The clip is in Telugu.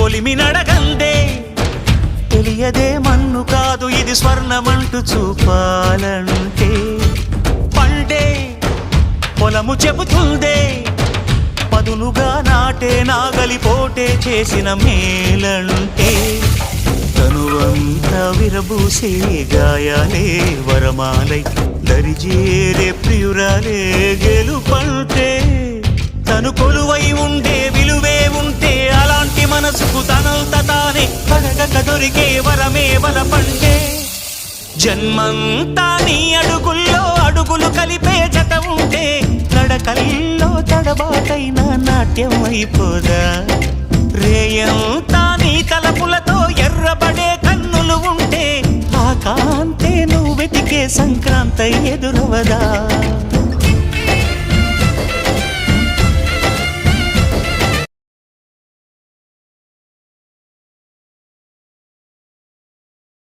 కొలిమి నడగందే తెలియదే మన్ను కాదు ఇది స్వర్ణమంటూ చూపాలంటే పండే పొలము చెబుతుందే పదునుగా నాటే నాగలిపోటే చేసిన మేలంటే తనువంతా విరబూసే గాయాలే వరమాలై దరిజేరే ప్రియురాలే గెలుపంటే తను కొలువై ఉండే విలువే ఉంటే అలాంటి మనసుకు తనంత తానే పడగక దొరికే వరమే వలపంటే జన్మంతా నీ అడుగుల్లో అడుగులు కలిపే జత ఉంటే నడకల్లో తడబాటైన నాట్యం అయిపోదా రేయంతా నీ తలపులతో ఎర్రబడే కన్నులు ఉంటే ఆ కాంతే నువ్వు వెతికే సంక్రాంతి ఎదురవదా